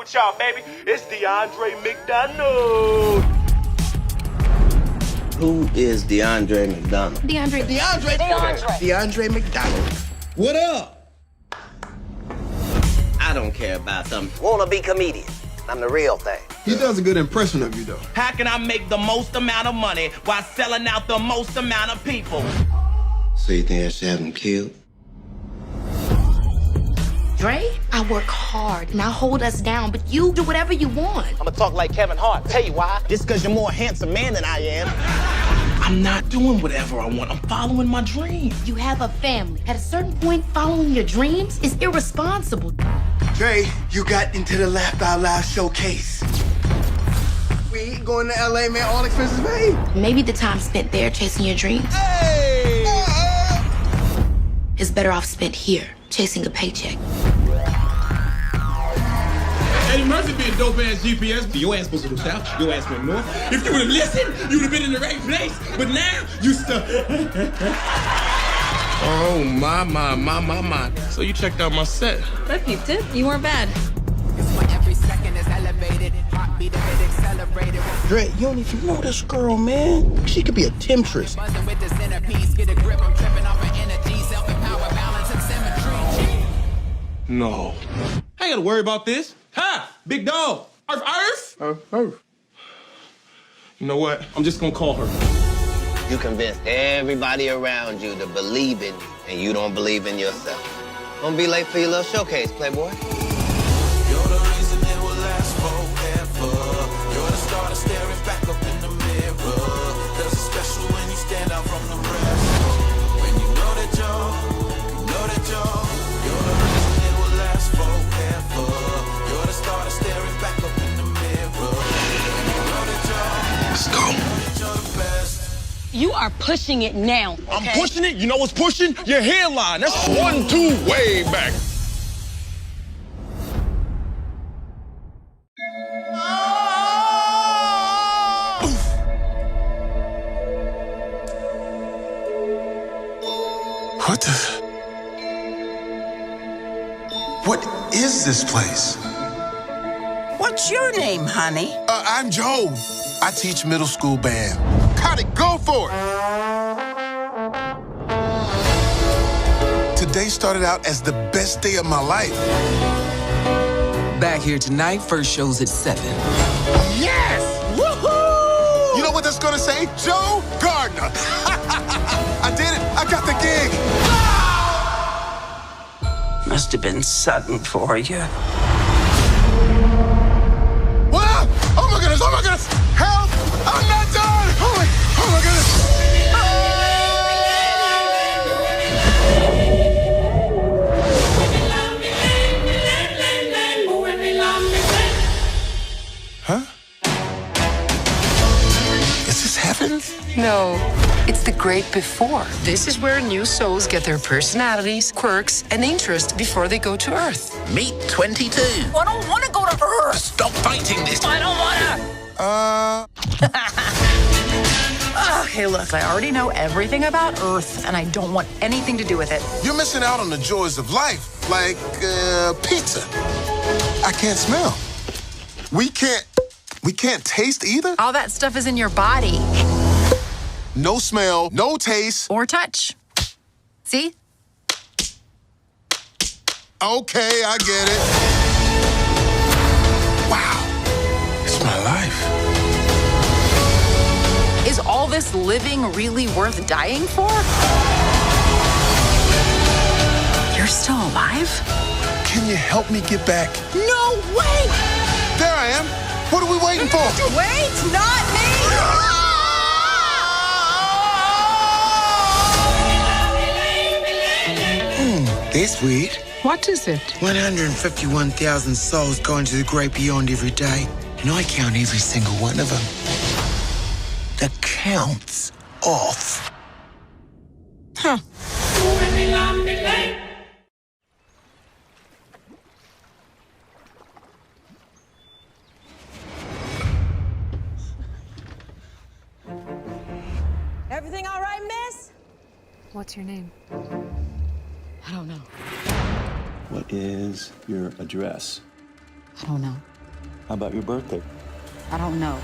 with y'all, baby. It's DeAndre McDonald. Who is DeAndre McDonald? DeAndre McDonald. What up? I don't care about some wannabe comedian. I'm the real thing. He does a good impression of you, though. How can I make the most amount of money while selling out the most amount of people? So you think I should have him killed? Dre, I work hard and I hold us down, but you do whatever you want. I'ma talk like Kevin Hart. Tell you why. Just because you're more handsome man than I am. I'm not doing whatever I want. I'm following my dream. You have a family. At a certain point, following your dreams is irresponsible. Dre, you got into the Laugh Out Loud showcase. We going to LA, man, all expenses paid. Maybe the time spent there chasing your dreams is better off spent here, chasing a paycheck. Eddie Murphy be a dope ass GPS. Your ass supposed to go south. Your ass went north. If you would have listened, you would have been in the right place. But now you stuck. Oh my. So you checked out my set. I peeped it. You weren't bad. Every second is elevated, heartbeat of it accelerated. Dre, you don't even know this girl, man. She could be a temptress. Buzzing with the centerpiece, get a grip, I'm tripping off of energy, self-empower, balance, and symmetry. No. I ain't gotta worry about this. Ha! Big dog. Earth? You know what? I'm just gonna call her. You convinced everybody around you to believe in you, and you don't believe in yourself. Don't be late for your little showcase, Playboy. You're the reason it will last forever. You're the star staring back up in the mirror. There's a special when you stand out from the rest. When you know that you're the reason it will last forever. You're the star staring back up in the mirror. When you know that Let's go. you're the best. You are pushing it now. Okay? I'm pushing it. You know what's pushing? Your hairline. That's 1, 2, way back. What is this place? What's your name, honey? I'm Joe. I teach middle school band. Got it, go for it! Today started out as the best day of my life. Back here tonight, first show's at 7. Yes! Woohoo! You know what that's gonna say? Joe Gardner. I did it. I got the gig. Must have been sudden for you. What? Oh my goodness! Oh my goodness! Help! I'm not done! Oh my goodness! Huh? Is this heaven? No, it's the great before. This is where new souls get their personalities, quirks, and interests before they go to Earth. Meet 22. I don't want to go to Earth. Stop fighting this. I don't want to. Okay, look, I already know everything about Earth, and I don't want anything to do with it. You're missing out on the joys of life, like pizza. I can't smell. We can't taste either? All that stuff is in your body. No smell, no taste. Or touch. See? Okay, I get it. Wow, it's my life. Is all this living really worth dying for? You're still alive? Can you help me get back? No way! There I am. What are we waiting for? Wait, not me! This weird. What is it? 151,000 souls going to the great beyond every day. And I count every single one of them. The count's off. Huh. Everything all right, miss? What's your name? I don't know. What is your address? I don't know. How about your birthday? I don't know.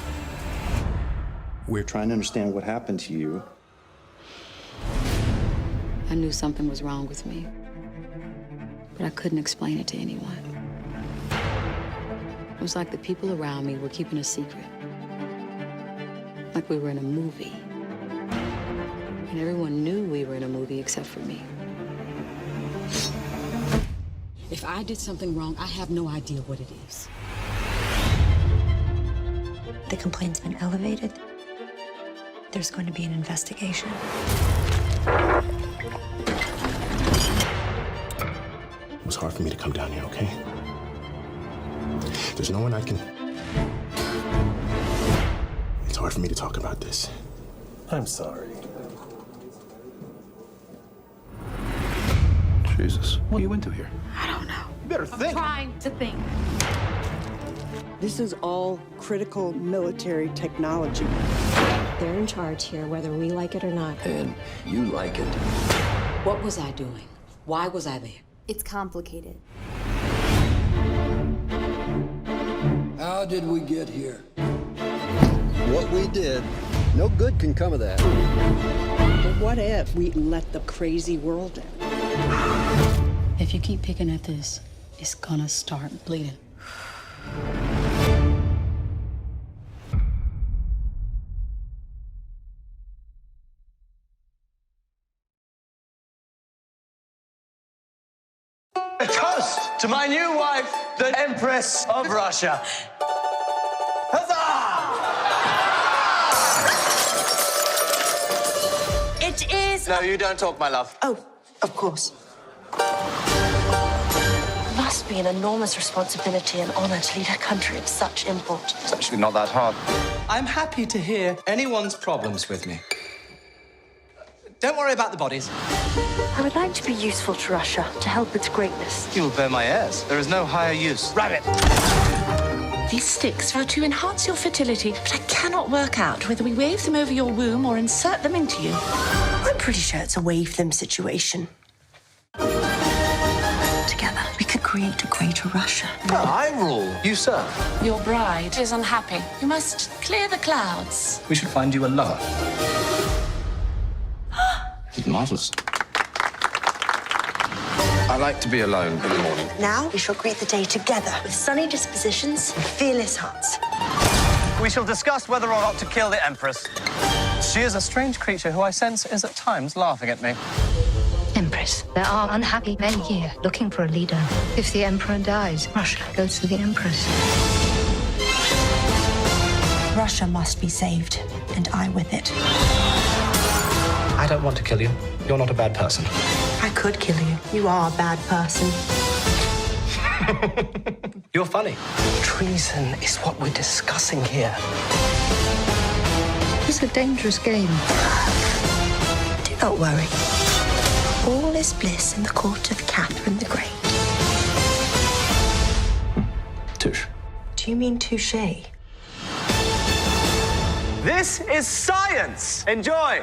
We're trying to understand what happened to you. I knew something was wrong with me, but I couldn't explain it to anyone. It was like the people around me were keeping a secret. Like we were in a movie. And everyone knew we were in a movie except for me. If I did something wrong, I have no idea what it is. The complaint's been elevated. There's going to be an investigation. It was hard for me to come down here, okay? There's no one I can... It's hard for me to talk about this. I'm sorry. Jesus, what are you into here? I don't know. You better think. Trying to think. This is all critical military technology. They're in charge here, whether we like it or not. And you like it. What was I doing? Why was I there? It's complicated. How did we get here? What we did, no good can come of that. But what if we let the crazy world in? If you keep picking at this, it's gonna start bleeding. A toast to my new wife, the Empress of Russia. Huzzah! It is... No, you don't talk, my love. Oh, of course. Must be an enormous responsibility and honor to lead a country of such import. It's actually not that hard. I'm happy to hear anyone's problems with me. Don't worry about the bodies. I would like to be useful to Russia, to help its greatness. You will bear my heirs. There is no higher use. Rabbit! These sticks are to enhance your fertility, but I cannot work out whether we wave them over your womb or insert them into you. I'm pretty sure it's a wave them situation. Together, we could create a greater Russia. I rule. You serve. Your bride is unhappy. You must clear the clouds. We should find you a lover. Marvelous. I like to be alone in the morning. Now, we shall greet the day together with sunny dispositions and fearless hearts. We shall discuss whether or not to kill the Empress. She is a strange creature who I sense is at times laughing at me. Empress, there are unhappy men here looking for a leader. If the Emperor dies, Russia goes to the Empress. Russia must be saved, and I with it. I don't want to kill you. You're not a bad person. I could kill you. You are a bad person. You're funny. Treason is what we're discussing here. It's a dangerous game. Do not worry. All is bliss in the court of Catherine the Great. Touche. Do you mean touche? This is science. Enjoy.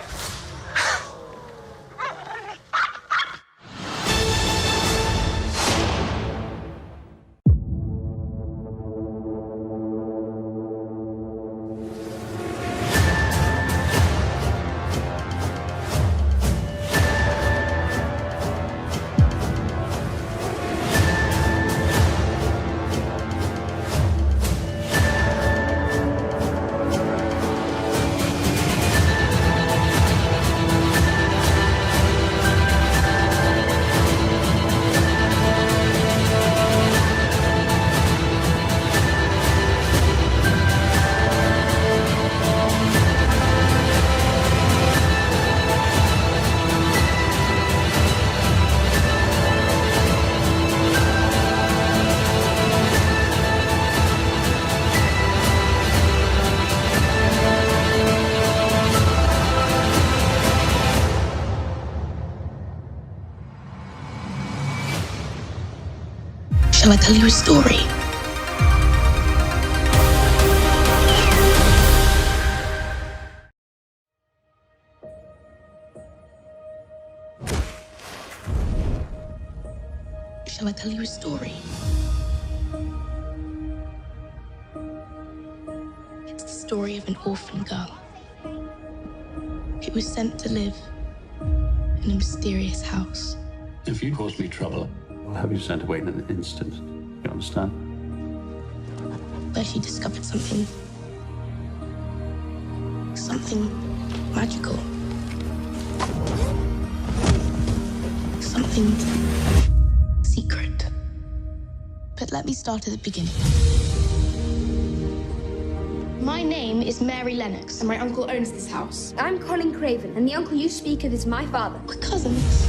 Shall I tell you a story? Shall I tell you a story? story of an orphan girl who was sent to live in a mysterious house. If you cause me trouble, I'll have you sent away in an instant. You understand? Where she discovered something magical. Something secret. But let me start at the beginning. My name is Mary Lennox, and my uncle owns this house. I'm Colin Craven, and the uncle you speak of is my father. We're cousins.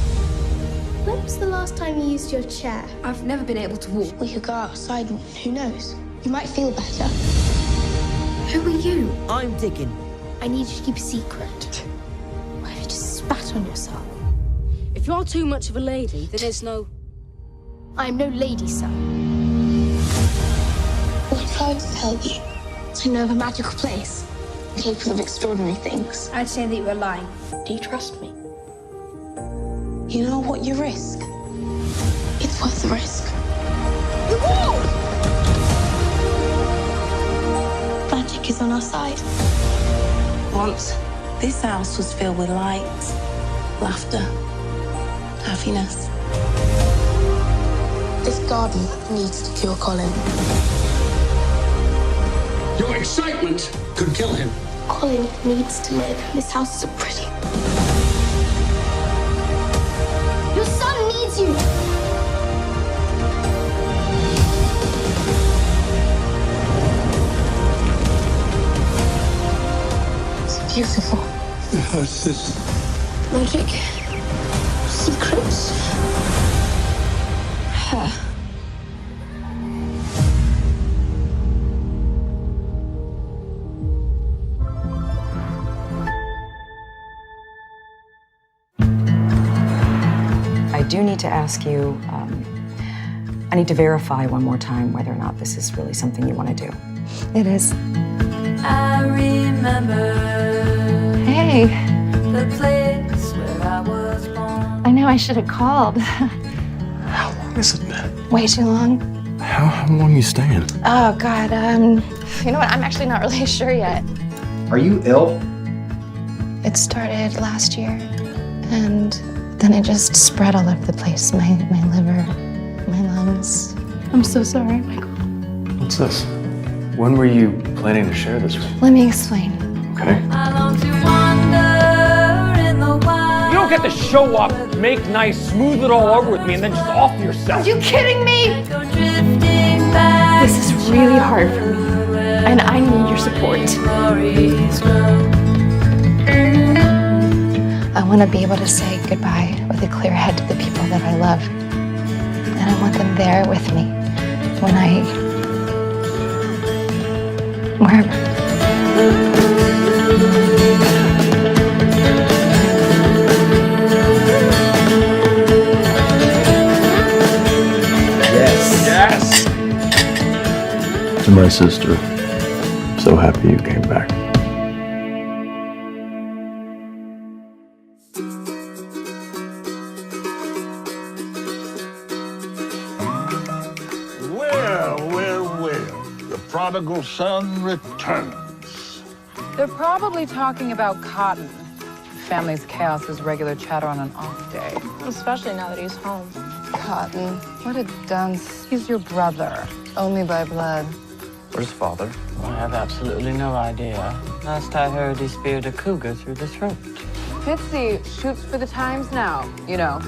When was the last time you used your chair? I've never been able to walk. We could go outside and who knows? You might feel better. Who are you? I'm Dickon. I need you to keep a secret. Why have you just spat on yourself? If you're too much of a lady, then there's no... I'm no lady, sir. What if I was to tell you? I know of a magical place, capable of extraordinary things. I'd say that you were lying. Do you trust me? You know what you risk? It's worth the risk. The wall! Magic is on our side. Once, this house was filled with light, laughter, happiness. This garden needs to cure Colin. Your excitement could kill him. Colin needs to live. This house is so pretty. Your son needs you! It's beautiful. What's this? Magic. Secrets. Her. I do need to ask you, I need to verify one more time whether or not this is really something you want to do. It is. I remember. Hey. The place where I was born. I know I should have called. How long has it been? Way too long. How long are you staying? Oh, God, you know what? I'm actually not really sure yet. Are you ill? It started last year, and then it just spread all over the place. My liver, my lungs. I'm so sorry, Michael. What's this? When were you planning to share this with me? Let me explain. Okay. I long to wander in the wild. You don't get to show up, make nice, smooth it all over with me, and then just off yourself. Are you kidding me? This is really hard for me, and I need your support. I want to be able to say goodbye with a clear head to the people that I love. And I want them there with me when wherever. Yes. To my sister, so happy you came back. The prodigal son returns. They're probably talking about Cotton. Family's chaos is regular chatter on an off day. Especially now that he's home. Cotton, what a dunce. He's your brother, only by blood. Where's father? I have absolutely no idea. Last I heard, he speared a cougar through the throat. Fitzy shoots for the Times now, you know.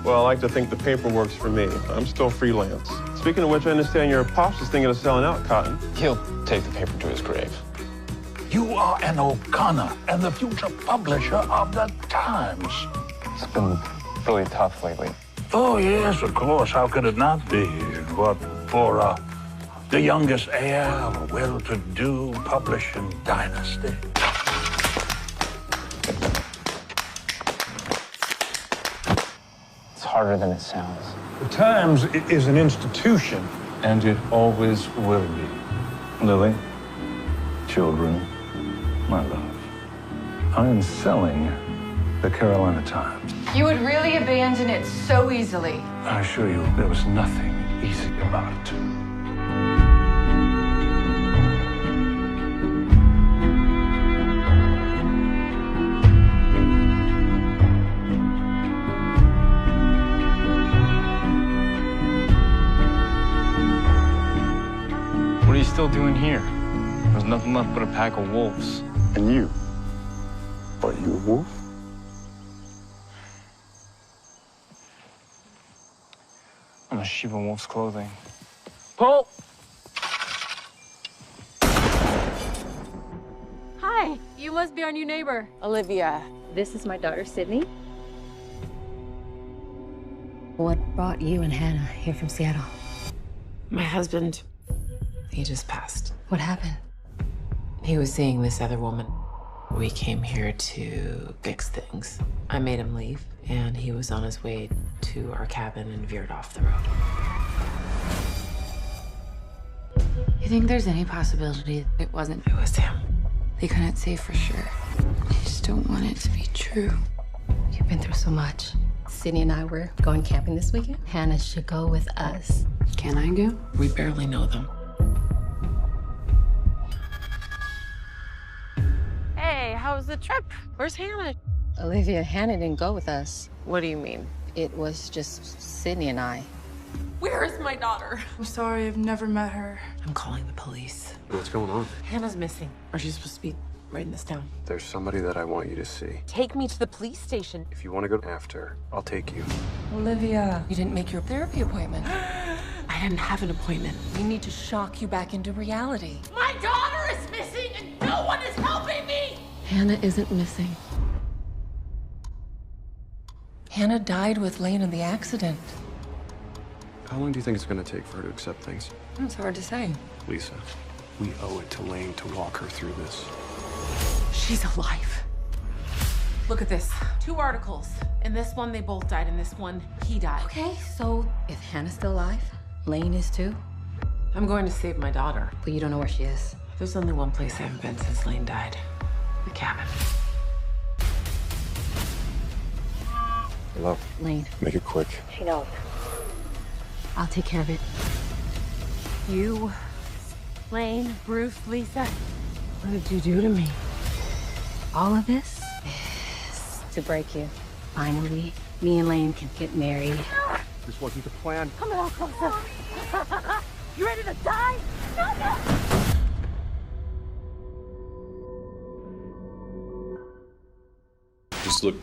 Well, I like to think the paper works for me. I'm still freelance. Speaking of which, I understand your pops is thinking of selling out Cotton. He'll take the paper to his grave. You are an O'Connor and the future publisher of the Times. It's been really tough lately. Oh, yes, of course. How could it not be? What, for the youngest heir of a well-to-do publishing dynasty? It's harder than it sounds. The Times is an institution. And it always will be. Lily, children, my love, I am selling the Carolina Times. You would really abandon it so easily. I assure you, there was nothing easy about it. What are you still doing here? There's nothing left but a pack of wolves. And you? Are you a wolf? I'm a sheep in wolf's clothing. Pull! Hi, you must be our new neighbor. Olivia. This is my daughter, Sydney. What brought you and Hannah here from Seattle? My husband, he just passed. What happened? He was seeing this other woman. We came here to fix things. I made him leave, and he was on his way to our cabin and veered off the road. You think there's any possibility it wasn't? It was him. They couldn't say for sure. I just don't want it to be true. You've been through so much. Sydney and I were going camping this weekend. Hannah should go with us. Can I go? We barely know them. Hey, how was the trip? Where's Hannah? Olivia, Hannah didn't go with us. What do you mean? It was just Sydney and I. Where is my daughter? I'm sorry, I've never met her. I'm calling the police. What's going on? Hannah's missing. Are she supposed to be writing this down? There's somebody that I want you to see. Take me to the police station. If you want to go after, I'll take you. Olivia, you didn't make your therapy appointment. I didn't have an appointment. We need to shock you back into reality. My daughter is missing and no one is helping me! Hannah isn't missing. Hannah died with Lane in the accident. How long do you think it's going to take for her to accept things? It's hard to say. Lisa, we owe it to Lane to walk her through this. She's alive. Look at this. 2 articles. In this one, they both died. In this one, he died. Okay, so if Hannah's still alive, Lane is too? I'm going to save my daughter. But you don't know where she is. There's only one place I haven't been since Lane died. The cabin. Hello. Lane. Make it quick. She knows. I'll take care of it. You, Lane, Bruce, Lisa. What did you do to me? All of this is to break you. Finally, me and Lane can get married. This wasn't the plan. Come on, closer. You ready to die? No. Just look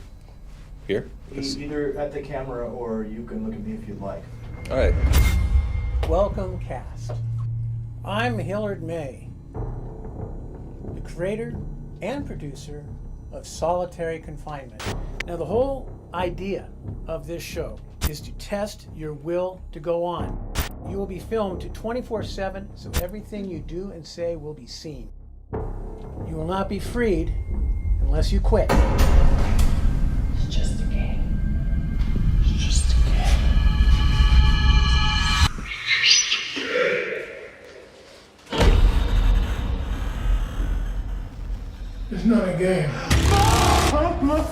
here. Either at the camera or you can look at me if you'd like. All right. Welcome, cast. I'm Hillard May, the creator and producer of Solitary Confinement. Now, the whole idea of this show is to test your will to go on. You will be filmed 24/7, so everything you do and say will be seen. You will not be freed unless you quit. It's just a game. It's just a game. It's not a game. My